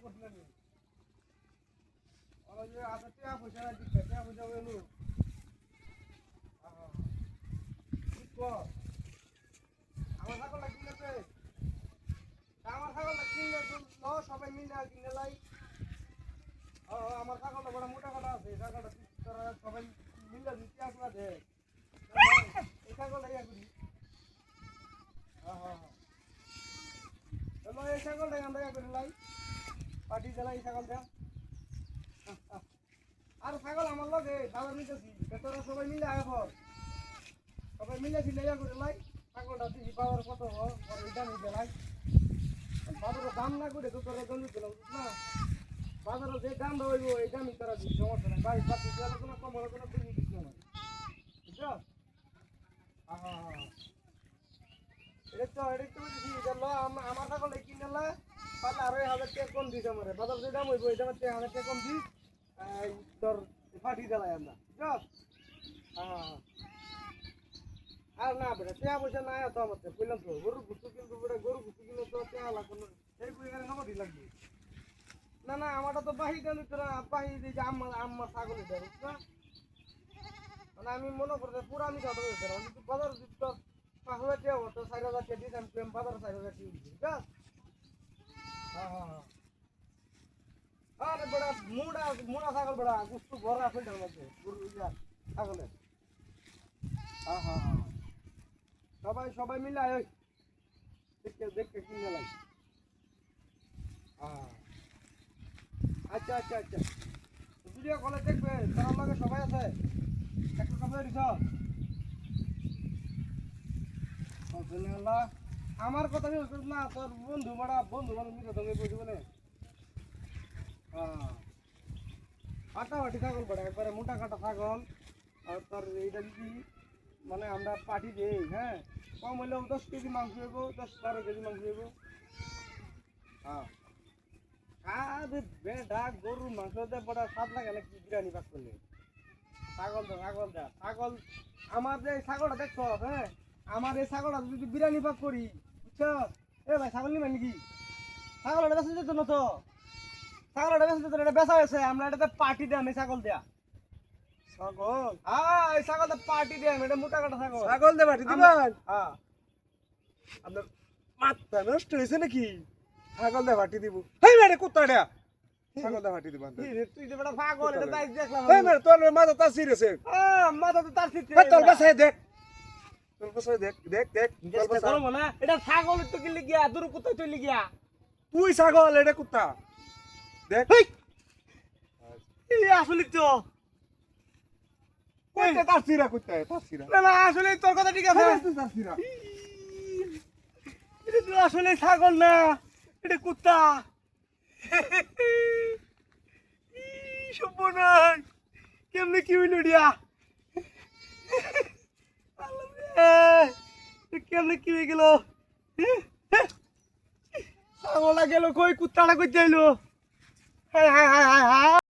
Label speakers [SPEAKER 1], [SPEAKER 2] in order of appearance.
[SPEAKER 1] করছিলেন ওই যে আচ্ছা টিয়া পয়সা দিচ্ছে টিয়া পয়সা এলো আমার ছাগলটা কিনেছে আমার ছাগলটা কিনলে সবাই মিলে কিনে লাই আমার ছাগলটা বড় মোটা কাটা আছে ছাগলটা সবাই মিলে দিতে আসলা দে এই ছাগলটা ইয়া করি চলো এই ছাগলটা আমরা ইয়া করে লাই পাটি দিলাই এই ছাগলটা আর ছাগল আমার লগে বাজার নিতেছি ভেতরে সবাই মিলে এখন সবাই মিলে দিলে ইয়া করে লাই ছাগলটা দিছি বাজার কত এটা নিতে লাই বাজারের দাম না করে তো তোরা জমি দিলাম না বাজারে যে দাম হইব এই দামই তারা দিচ্ছি সমস্যা নেই বাইশ বাতি কোনো কম হলে কোনো তুমি দিচ্ছ না বুঝছো এটা তো দিচ্ছি আমার ছাগল কিনে লা পাতা আড়াই হাজার টাকা কম দিস আমার বাজার যে দাম হইব এই দামের 1000 টাকা কম দিস তোর পাঠি দিলাই আমরা বুঝছো আর না বেটা টিয়া পয়সা নাই তো আমার কইলাম তো গরুর গুস্তু কিন্তু বেটা গরুর গুস্তু কিনলে তো টিয়া লাগবে না এই পয়সা নগদই লাগবে না না আমারটা তো বাহি গেল তোরা বাহি দিয়ে যে আম্মা ছাগল দেয় বুঝছো মানে আমি মনে করতে পুরা আমি কথা বলতে কিন্তু বাজার তো 5000 টাকা হতো 4000 টাকা দিয়ে আমি প্রেম বাজার 4000 টাকা দিয়ে দিচ্ছি বুঝছো আরে বড়া মুড়া ছাগল বড়া গুস্তু ভরা আছে তার মধ্যে গরু ছাগলের সবাই মিলে আয় দেখতে কিনে লাগে আচ্ছা ভিডিও কলে দেখবে তার লগে সবাই আছে একটা কাপড় দিছ আমার কথা না তোর বন্ধু মানে মিলে তুমি বুঝবো না ফাটাফাটি ছাগল পড়ে একবারে মোটা কাটা ছাগল আর তোর এইটা যদি মানে আমরা পাঠি দিই হ্যাঁ কম হইলেও 10 কেজি মাংস হইব 10-12 কেজি মাংস হইব আরে বেটা গরুর মাংস দিয়ে বড় স্বাদ লাগে নাকি বিরিয়ানি পাক করলে ছাগল আমার যে ছাগলটা দেখছো হ্যাঁ আমার এই ছাগলটা যদি বিরিয়ানি পাক করি বুঝছো এ ভাই ছাগল নিবেন নাকি ছাগলটা বেঁচে যেত না তো ছাগলটা বেঁচে যেত এটা বেচা হয়েছে আমরা এটাতে পার্টি দেয় আমি ছাগল দেয়া ছাগল এই ছাগলটা পার্টি দেয় এটা মোটা কাটা ছাগল দে পার্টি দিবেন আপনার মাথা নষ্ট হয়েছে নাকি ছাগল দে পার্টি দিব হেই মেরে কুত্তাটা ছাগল দে পার্টি দিব তুই যে বড় পাগল এটা তাই দেখলাম হেই মেরে তোর মাথা তার সিরিয়াসে মাথা তো তার সিরিয়াসে তোর বসাই দেখ তোর বসাই দেখ তোর বসাই করব না এটা ছাগল তো কি লাগিয়া দূর কুত্তা তুই লাগিয়া তুই ছাগল এটা কুত্তা দেখ এই আসলে তো ওইটা তার সিরা কুত্তা তার সিরা না আসলে তোর কথা ঠিক আছে তার সিরা এটা তো আসলে ছাগল না এটা কুত্তা সর্বনাশ কেমনে কি হইল রিয়া কেমনে কি হয়ে গেল ছাগলটা গেল কই কুত্তাটা কই যাইলো হায়